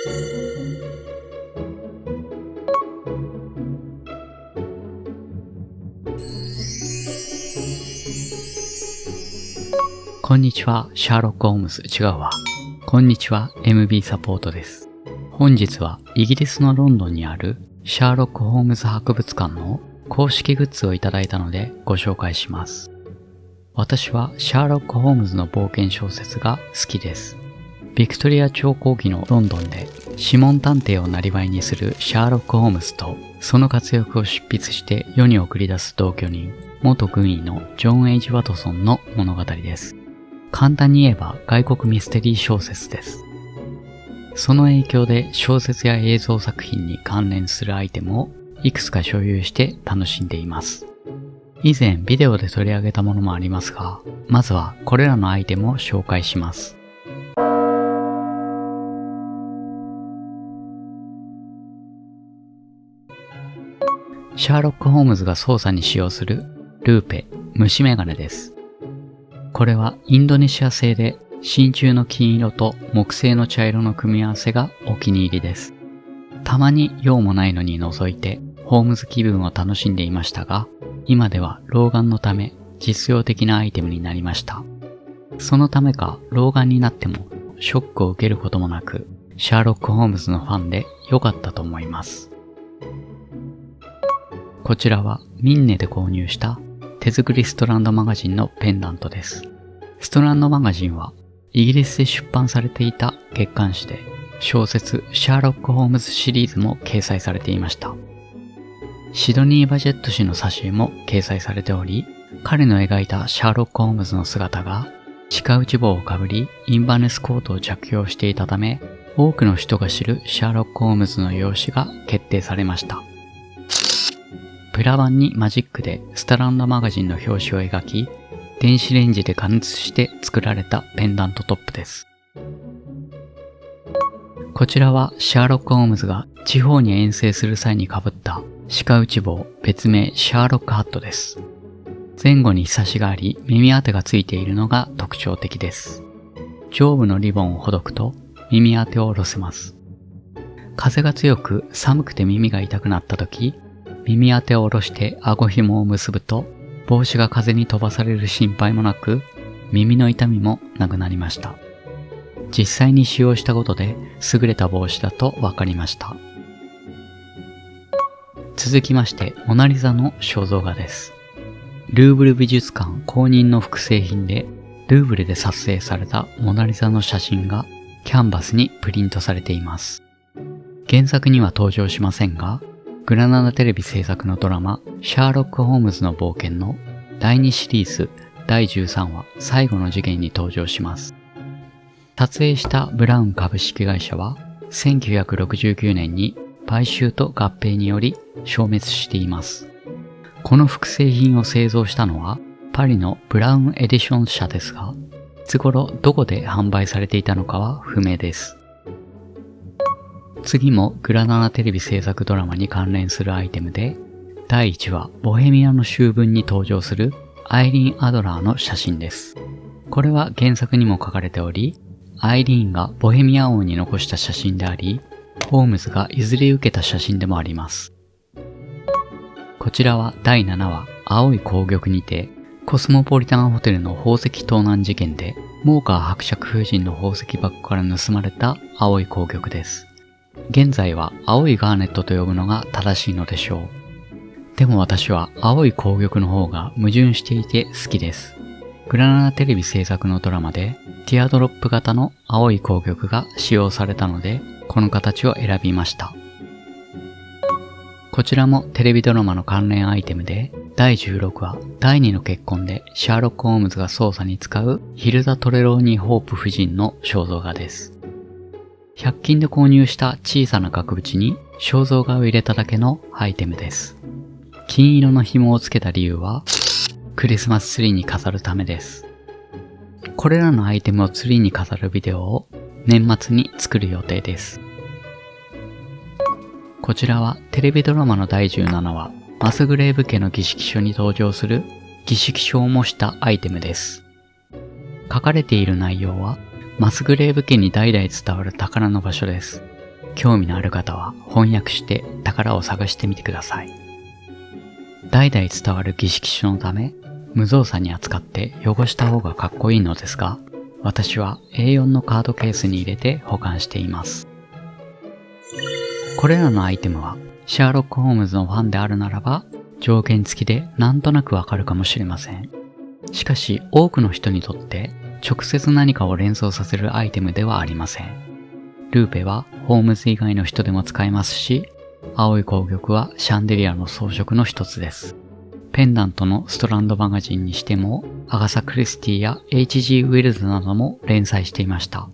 こんにちは、シャーロック・ホームズ。違うわ。こんにちは、MB サポートです。本日はイギリスのロンドンにあるシャーロック・ホームズ博物館の公式グッズをいただいたのでご紹介します。私はシャーロック・ホームズの冒険小説が好きです。ビクトリア朝後期のロンドンで諮問探偵を生りにするシャーロック・ホームズとその活躍を執筆して世に送り出す同居人、元軍医のジョン・エイジ・ワトソンの物語です。簡単に言えば外国ミステリー小説です。その影響で小説や映像作品に関連するアイテムをいくつか所有して楽しんでいます。以前ビデオで取り上げたものもありますが、まずはこれらのアイテムを紹介します。シャーロック・ホームズが捜査に使用するルーペ、虫眼鏡です。これはインドネシア製で真鍮の金色と木製の茶色の組み合わせがお気に入りです。たまに用もないのに除いてホームズ気分を楽しんでいましたが、今では老眼のため実用的なアイテムになりました。そのためか老眼になってもショックを受けることもなく、シャーロック・ホームズのファンで良かったと思います。こちらはミンネで購入した手作りストランドマガジンのペンダントです。ストランドマガジンはイギリスで出版されていた月刊誌で小説シャーロック・ホームズシリーズも掲載されていました。シドニー・バジェット氏の挿絵も掲載されており、彼の描いたシャーロック・ホームズの姿が鹿打ち帽をかぶりインバネスコートを着用していたため、多くの人が知るシャーロック・ホームズの容姿が決定されました。プラ板にマジックでストランドマガジンの表紙を描き、電子レンジで加熱して作られたペンダントトップです。こちらはシャーロック・ホームズが地方に遠征する際に被った鹿打ち帽、別名シャーロックハットです。前後にひさしがあり、耳当てがついているのが特徴的です。上部のリボンをほどくと耳当てを下ろせます。風が強く寒くて耳が痛くなった時、耳当てを下ろして顎紐を結ぶと、帽子が風に飛ばされる心配もなく、耳の痛みもなくなりました。実際に使用したことで優れた帽子だと分かりました。続きまして、モナリザの肖像画です。ルーブル美術館公認の複製品で、ルーブルで撮影されたモナリザの写真がキャンバスにプリントされています。原作には登場しませんが、グラナダテレビ制作のドラマシャーロック・ホームズの冒険の第2シリーズ第13話最後の事件に登場します。撮影したブラウン株式会社は1969年に買収と合併により消滅しています。この複製品を製造したのはパリのブラウンエディション社ですが、いつ頃どこで販売されていたのかは不明です。次もグラナダテレビ制作ドラマに関連するアイテムで、第1話ボヘミアの秋分に登場するアイリーン・アドラーの写真です。これは原作にも書かれており、アイリーンがボヘミア王に残した写真であり、ホームズが譲り受けた写真でもあります。こちらは第7話青い紅玉にて、コスモポリタンホテルの宝石盗難事件で、モーカー伯爵夫人の宝石箱から盗まれた青い紅玉です。現在は青いガーネットと呼ぶのが正しいのでしょう。でも私は青い紅玉の方が矛盾していて好きです。グラナダテレビ制作のドラマでティアドロップ型の青い紅玉が使用されたので、この形を選びました。こちらもテレビドラマの関連アイテムで、第16話第2の結婚でシャーロック・ホームズが捜査に使うヒルダ・トレローニー・ホープ夫人の肖像画です。100均で購入した小さな額縁に肖像画を入れただけのアイテムです。金色の紐をつけた理由はクリスマスツリーに飾るためです。これらのアイテムをツリーに飾るビデオを年末に作る予定です。こちらはテレビドラマの第17話マスグレーブ家の儀式書に登場する儀式書を模したアイテムです。書かれている内容はマスグレーブ家に代々伝わる宝の場所です。興味のある方は翻訳して宝を探してみてください。代々伝わる儀式書のため、無造作に扱って汚した方がかっこいいのですが、私は A4 のカードケースに入れて保管しています。これらのアイテムはシャーロック・ホームズのファンであるならば条件付きでなんとなくわかるかもしれません。しかし多くの人にとって直接何かを連想させるアイテムではありません。ルーペはホームズ以外の人でも使えますし、青い紅玉はシャンデリアの装飾の一つです。ペンダントのストランドマガジンにしても、アガサ・クリスティや H.G. ウィルズなども連載していました。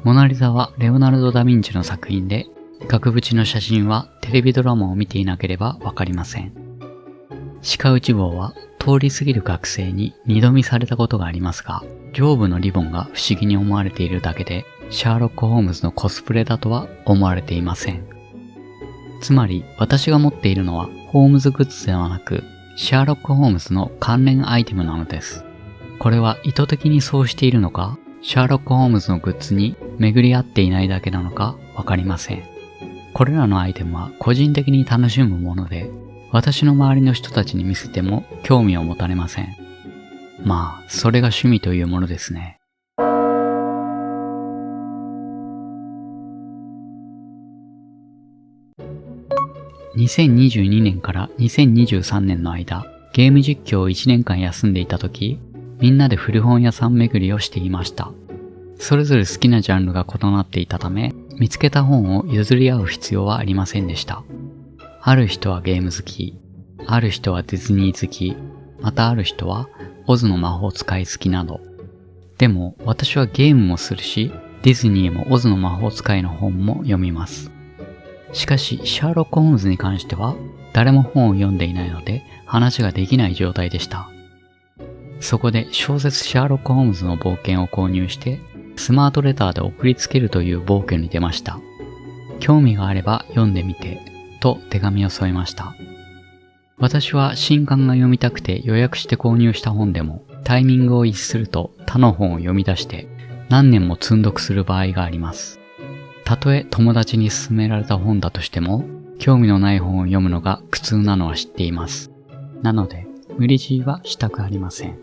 モナリザはレオナルド・ダ・ヴィンチの作品で、額縁の写真はテレビドラマを見ていなければわかりません。鹿内帽は通り過ぎる学生に二度見されたことがありますが、上部のリボンが不思議に思われているだけで、シャーロック・ホームズのコスプレだとは思われていません。つまり私が持っているのはホームズグッズではなく、シャーロック・ホームズの関連アイテムなのです。これは意図的にそうしているのか、シャーロック・ホームズのグッズに巡り合っていないだけなのかわかりません。これらのアイテムは個人的に楽しむもので、私の周りの人たちに見せても興味を持たれません。まあ、それが趣味というものですね。2022年から2023年の間、ゲーム実況を1年間休んでいた時、みんなで古本屋さん巡りをしていました。それぞれ好きなジャンルが異なっていたため、見つけた本を譲り合う必要はありませんでした。ある人はゲーム好き、ある人はディズニー好き、またある人はオズの魔法使い好きなど。でも私はゲームもするし、ディズニーもオズの魔法使いの本も読みます。しかし、シャーロック・ホームズに関しては、誰も本を読んでいないので、話ができない状態でした。そこで小説シャーロック・ホームズの冒険を購入して、スマートレターで送りつけるという冒険に出ました。興味があれば読んでみて、と手紙を添えました。私は新刊が読みたくて予約して購入した本でも、タイミングを逸すると他の本を読み出して、何年も積んどくする場合があります。たとえ友達に勧められた本だとしても、興味のない本を読むのが苦痛なのは知っています。なので、無理強いはしたくありません。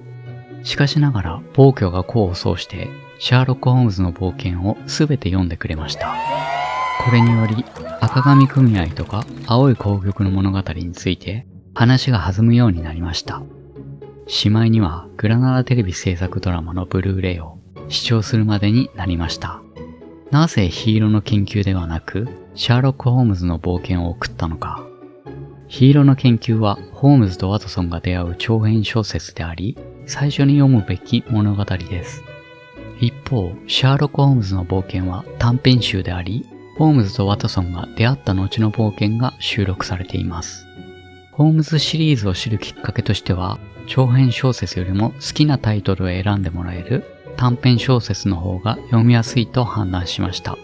しかしながら、暴挙が功を奏して、シャーロック・ホームズの冒険をすべて読んでくれました。これにより、赤髪組合とか青い紅玉の物語について、話が弾むようになりました。しまいには、グラナダテレビ制作ドラマのブルーレイを視聴するまでになりました。なぜヒーローの研究ではなく、シャーロック・ホームズの冒険を送ったのか。ヒーローの研究は、ホームズとワトソンが出会う長編小説であり、最初に読むべき物語です。一方、シャーロック・ホームズの冒険は短編集であり、ホームズとワトソンが出会った後の冒険が収録されています。ホームズシリーズを知るきっかけとしては、長編小説よりも好きなタイトルを選んでもらえる短編小説の方が読みやすいと判断しました。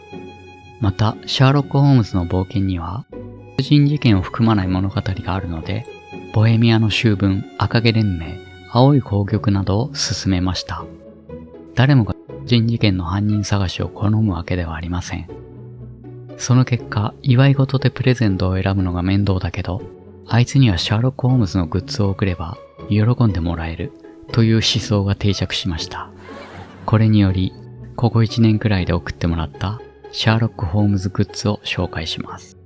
また、シャーロック・ホームズの冒険には、殺人事件を含まない物語があるので、ボヘミアの秋分、赤毛連盟、青い紅玉などを進めました。誰もが殺人事件の犯人探しを好むわけではありません。その結果、祝い事でプレゼントを選ぶのが面倒だけど、あいつにはシャーロック・ホームズのグッズを送れば喜んでもらえるという思想が定着しました。これにより、ここ1年くらいで送ってもらったシャーロック・ホームズグッズを紹介します。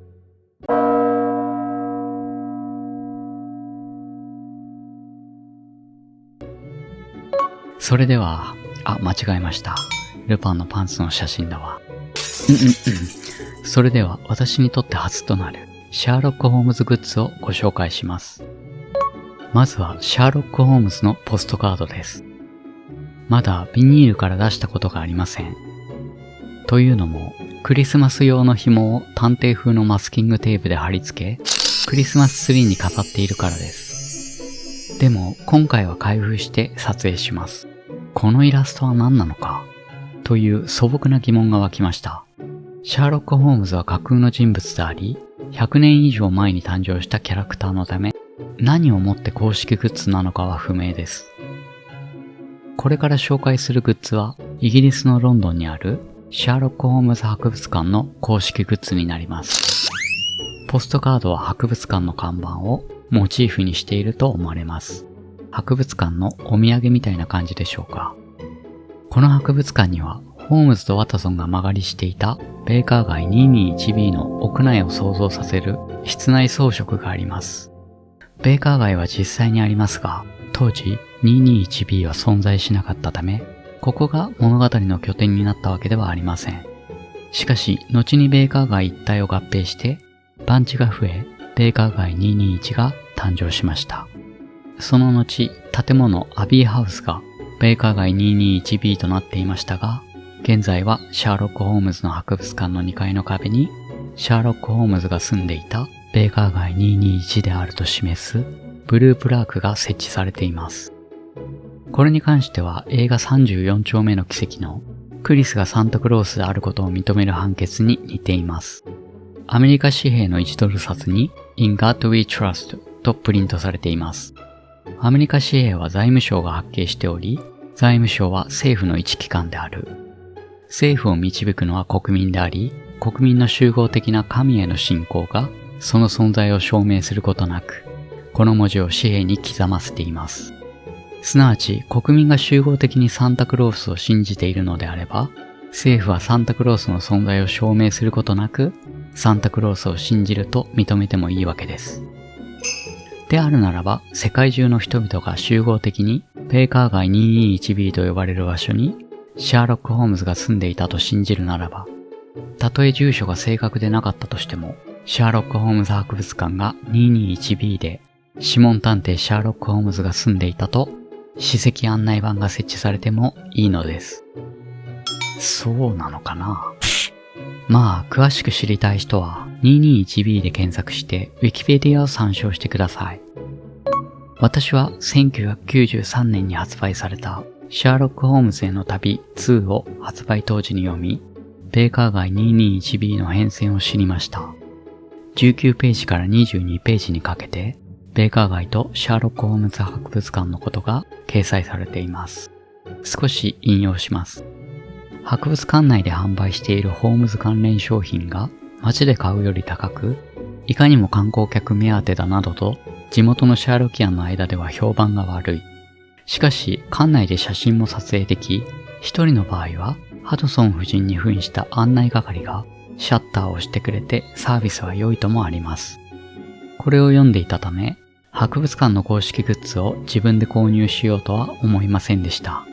それでは、間違えました。ルパンのパンツの写真だわ。それでは私にとって初となるシャーロック・ホームズグッズをご紹介します。まずはシャーロック・ホームズのポストカードです。まだビニールから出したことがありません。というのも、クリスマス用の紐を探偵風のマスキングテープで貼り付け、クリスマスツリーに飾っているからです。でも、今回は開封して撮影します。このイラストは何なのかという素朴な疑問が湧きました。シャーロック・ホームズは架空の人物であり、100年以上前に誕生したキャラクターのため、何をもって公式グッズなのかは不明です。これから紹介するグッズは、イギリスのロンドンにあるシャーロック・ホームズ博物館の公式グッズになります。ポストカードは博物館の看板をモチーフにしていると思われます。博物館のお土産みたいな感じでしょうか。この博物館には、ホームズとワトソンが間借りしていたベーカー街 221B の屋内を想像させる室内装飾があります。ベーカー街は実際にありますが、当時 221B は存在しなかったため、ここが物語の拠点になったわけではありません。しかし、後にベーカー街一帯を合併して、番地が増え、ベーカー街221が誕生しました。その後、建物アビーハウスがベーカー街 221B となっていましたが、現在はシャーロック・ホームズの博物館の2階の壁に、シャーロック・ホームズが住んでいたベーカー街221であると示すブループラークが設置されています。これに関しては映画34丁目の奇跡のクリスがサンタクロースであることを認める判決に似ています。アメリカ紙幣の1ドル札に In God We Trust とプリントされています。アメリカ紙幣は財務省が発行しており、財務省は政府の一機関である。政府を導くのは国民であり、国民の集合的な神への信仰がその存在を証明することなく、この文字を紙幣に刻ませています。すなわち国民が集合的にサンタクロースを信じているのであれば、政府はサンタクロースの存在を証明することなく、サンタクロースを信じると認めてもいいわけです。であるならば、世界中の人々が集合的にベーカー街 221B と呼ばれる場所にシャーロック・ホームズが住んでいたと信じるならば、たとえ住所が正確でなかったとしても、シャーロック・ホームズ博物館が 221B で諮問探偵シャーロック・ホームズが住んでいたと史跡案内板が設置されてもいいのです。そうなのかな。まあ、詳しく知りたい人は 221B で検索してウィキペディアを参照してください。私は1993年に発売されたシャーロック・ホームズへの旅2を発売当時に読み、ベーカー街 221B の変遷を知りました。19ページから22ページにかけて、ベーカー街とシャーロック・ホームズ博物館のことが掲載されています。少し引用します。博物館内で販売しているホームズ関連商品が街で買うより高く、いかにも観光客目当てだなどと地元のシャーロキアンの間では評判が悪い。しかし、館内で写真も撮影でき、一人の場合は、ハドソン夫人に扮した案内係がシャッターを押してくれてサービスは良いともあります。これを読んでいたため、博物館の公式グッズを自分で購入しようとは思いませんでした。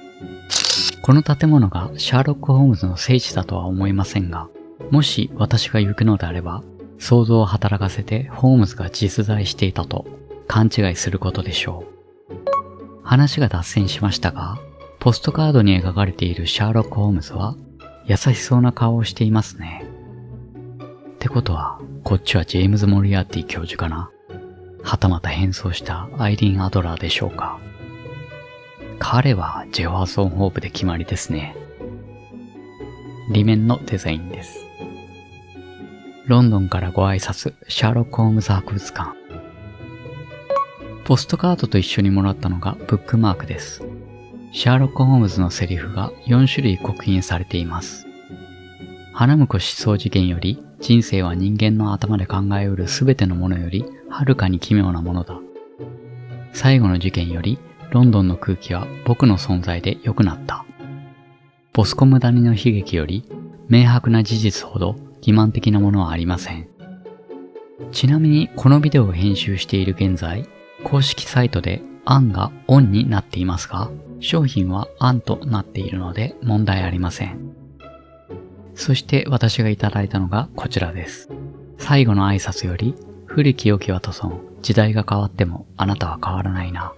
この建物がシャーロック・ホームズの聖地だとは思いませんが、もし私が行くのであれば、想像を働かせてホームズが実在していたと勘違いすることでしょう。話が脱線しましたが、ポストカードに描かれているシャーロック・ホームズは優しそうな顔をしていますね。ってことは、こっちはジェームズ・モリアーティ教授かな。はたまた変装したアイリーン・アドラーでしょうか。彼はジェファーソン・ホープで決まりですね。裏面のデザインです。ロンドンからご挨拶、シャーロック・ホームズ博物館。ポストカードと一緒にもらったのがブックマークです。シャーロック・ホームズのセリフが4種類刻印されています。花婿失踪事件より、人生は人間の頭で考えうるすべてのものより、はるかに奇妙なものだ。最後の事件より、ロンドンの空気は僕の存在で良くなった。ボスコム谷の悲劇より、明白な事実ほど欺瞞的なものはありません。ちなみに、このビデオを編集している現在、公式サイトで案がオンになっていますが、商品は案となっているので問題ありません。そして私がいただいたのがこちらです。最後の挨拶より、古き良きワトソン、時代が変わってもあなたは変わらないな。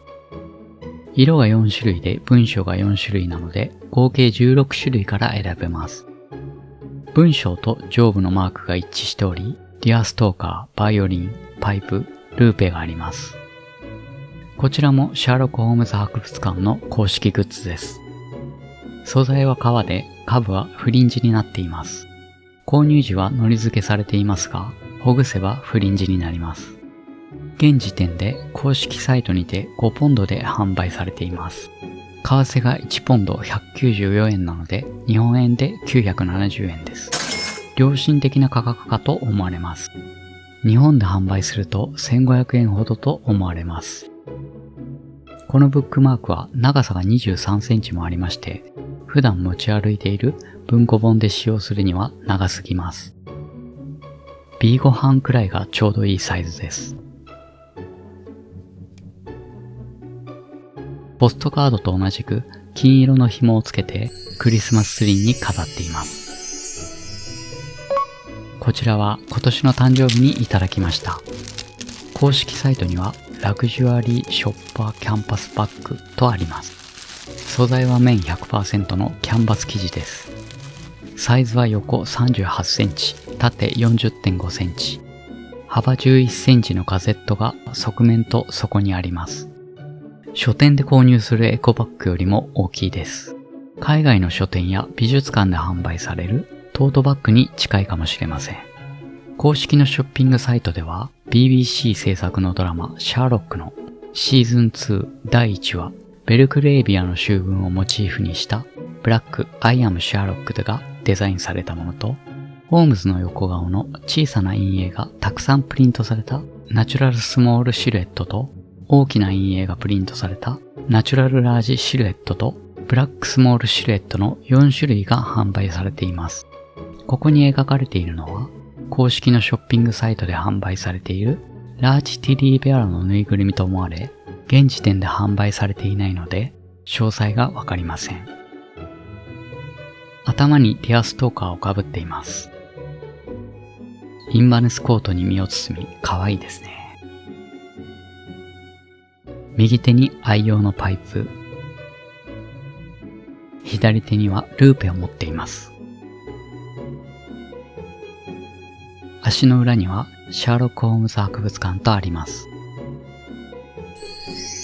色が4種類で文章が4種類なので、合計16種類から選べます。文章と上部のマークが一致しており、ディアストーカー、バイオリン、パイプ、ルーペがあります。こちらもシャーロック・ホームズ博物館の公式グッズです。素材は革で、下部はフリンジになっています。購入時は糊付けされていますが、ほぐせばフリンジになります。現時点で公式サイトにて5ポンドで販売されています。替が1ポンド194円なので、日本円で970円です。良心的な価格かと思われます。日本で販売すると1500円ほどと思われます。このブックマークは長さが23センチもありまして、普段持ち歩いている文庫本で使用するには長すぎます。B5 半くらいがちょうどいいサイズです。ポストカードと同じく金色の紐をつけてクリスマスツリーに飾っています。こちらは今年の誕生日にいただきました。公式サイトにはラグジュアリーショッパーキャンパスバッグとあります。素材は綿 100% のキャンバス生地です。サイズは横38センチ、縦 40.5 センチ、幅11センチのガゼットが側面と底にあります。書店で購入するエコバッグよりも大きいです。海外の書店や美術館で販売されるトートバッグに近いかもしれません。公式のショッピングサイトでは BBC 制作のドラマシャーロックのシーズン2第1話ベルクレービアの秋分をモチーフにしたブラック I am Sherlock がデザインされたものと、ホームズの横顔の小さな陰影がたくさんプリントされたナチュラルスモールシルエットと、大きな陰影がプリントされたナチュラルラージシルエットとブラックスモールシルエットの4種類が販売されています。ここに描かれているのは公式のショッピングサイトで販売されているラージテディベアのぬいぐるみと思われ、現時点で販売されていないので詳細がわかりません。頭にディアストーカーをかぶっています。インバネスコートに身を包み、可愛いですね。右手に愛用のパイプ、左手にはルーペを持っています。足の裏にはシャーロック・ホームズ博物館とあります。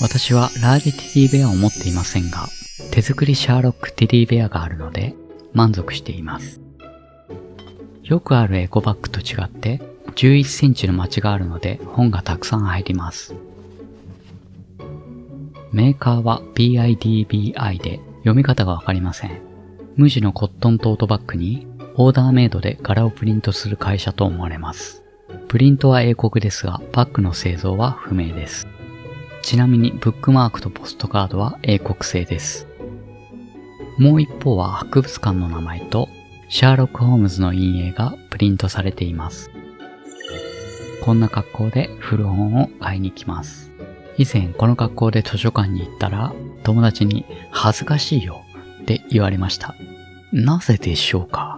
私はラージテディベアを持っていませんが、手作りシャーロックテディベアがあるので満足しています。よくあるエコバッグと違って11センチのマチがあるので本がたくさん入ります。メーカーは BIDBI で読み方がわかりません。無地のコットントートバッグにオーダーメイドで柄をプリントする会社と思われます。プリントは英国ですが、バッグの製造は不明です。ちなみにブックマークとポストカードは英国製です。もう一方は博物館の名前とシャーロック・ホームズの陰影がプリントされています。こんな格好で古本を買いに来ます。以前この格好で図書館に行ったら友達に恥ずかしいよって言われました。なぜでしょうか？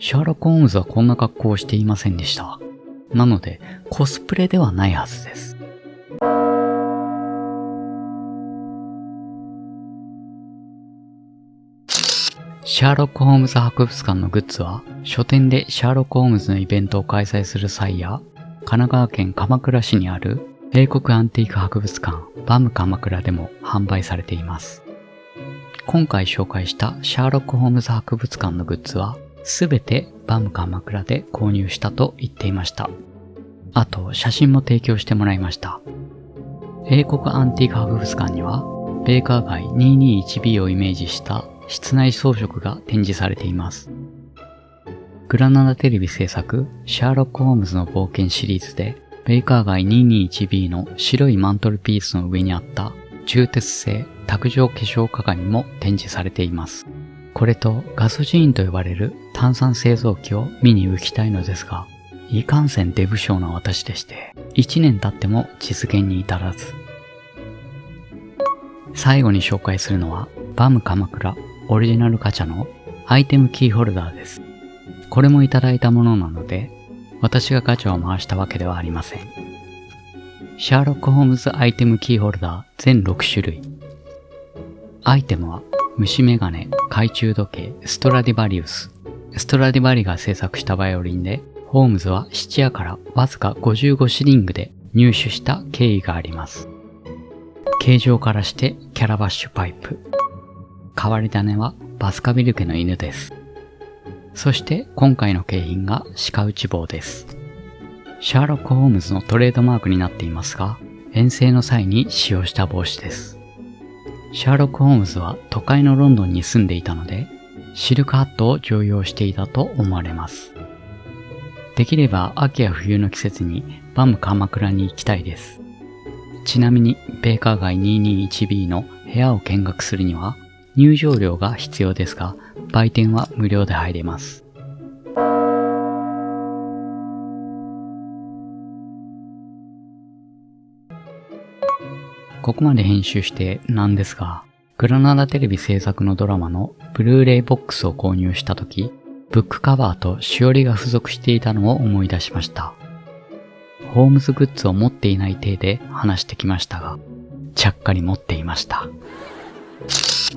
シャーロック・ホームズはこんな格好をしていませんでした。なのでコスプレではないはずです。シャーロック・ホームズ博物館のグッズは書店でシャーロック・ホームズのイベントを開催する際や、神奈川県鎌倉市にある英国アンティーク博物館バム鎌倉でも販売されています。今回紹介したシャーロック・ホームズ博物館のグッズはすべてバム鎌倉で購入したと言っていました。あと写真も提供してもらいました。英国アンティーク博物館にはベーカー街 221B をイメージした室内装飾が展示されています。グラナダテレビ制作シャーロック・ホームズの冒険シリーズでベーカー街 221B の白いマントルピースの上にあった鋳鉄製卓上化粧鏡も展示されています。これとガソジーンと呼ばれる炭酸製造機を見に行きたいのですが、いかんせんデブ症な私でして1年経っても実現に至らず。最後に紹介するのはバム鎌倉オリジナルガチャのアイテムキーホルダーです。これもいただいたものなので私がガチャを回したわけではありません。シャーロック・ホームズアイテムキーホルダー全6種類。アイテムは虫眼鏡、懐中時計、ストラディバリウス。ストラディバリが制作したバイオリンで、ホームズは質屋からわずか55シリングで入手した経緯があります。形状からしてキャラバッシュパイプ。変わり種はバスカビル家の犬です。そして今回の景品が鹿打ち棒です。シャーロック・ホームズのトレードマークになっていますが、遠征の際に使用した帽子です。シャーロック・ホームズは都会のロンドンに住んでいたので、シルクハットを常用していたと思われます。できれば秋や冬の季節にバム鎌倉に行きたいです。ちなみに、ベーカー街 221B の部屋を見学するには入場料が必要ですが、売店は無料で入れます。ここまで編集してなんですが、グラナダテレビ制作のドラマのブルーレイボックスを購入したとき、ブックカバーとしおりが付属していたのを思い出しました。ホームズグッズを持っていない体で話してきましたが、ちゃっかり持っていました。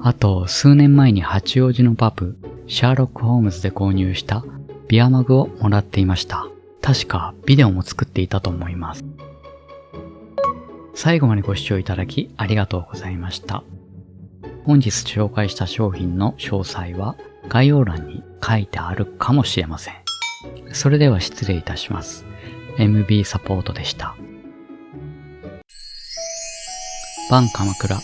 あと、数年前に八王子のパブ、シャーロック・ホームズで購入したビアマグをもらっていました。確かビデオも作っていたと思います。最後までご視聴いただきありがとうございました。本日紹介した商品の詳細は概要欄に書いてあるかもしれません。それでは失礼いたします。MB サポートでした。バン鎌倉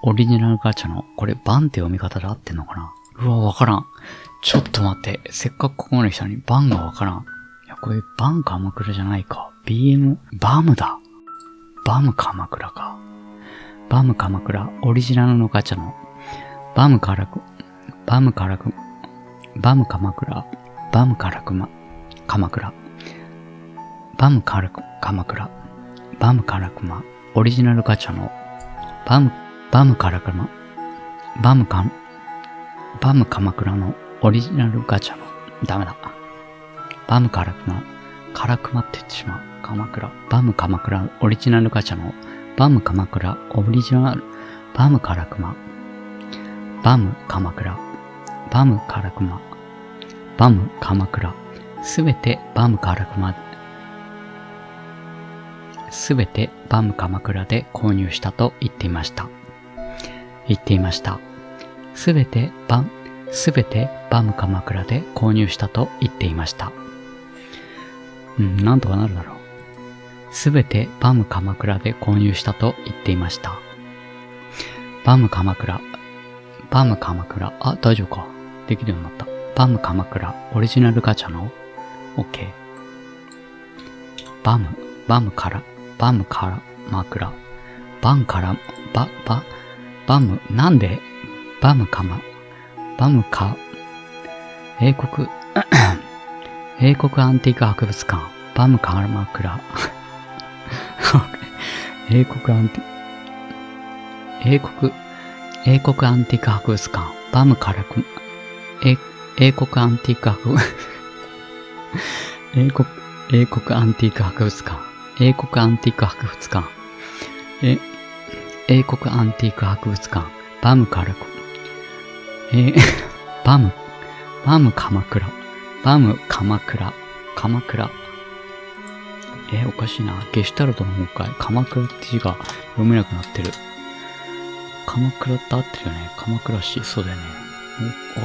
オリジナルガチャの、これバンって読み方で合ってんのかな？うわ、わからん。ちょっと待って。せっかくここまで来たのにバンがわからん。いや、これバン鎌倉じゃないか。バムだ。バム鎌倉か。バム鎌倉オリジナルのガチャのバム鎌倉バムオリジナルガチャのバム鎌倉のオリジナルガチャのダメだ。バム鎌倉カラクマって言ってしまう。バム鎌倉オリジナルガチャのバム鎌倉オリジナルバム鎌倉すべてバム鎌倉で購入したと言っていました。すべてバム鎌倉で購入したと言っていました。なんとかなるだろう。すべてバム鎌倉で購入したと言っていました。バム鎌倉。あ、大丈夫か。できるようになった。バム鎌倉オリジナルガチャの OK。バムなんで英国アンティーク博物館バム鎌倉英国アンティーク博物館バム鎌倉英国アンティーク博物館バム鎌倉おかしいな。ゲシュタルトの崩壊。鎌倉って字が読めなくなってる。鎌倉って合ってるよね。鎌倉市。そうだよね。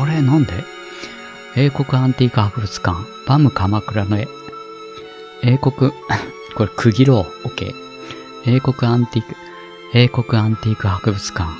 あれなんで英国アンティーク博物館。バム鎌倉のこれ区切ろう。OK。英国アンティーク博物館。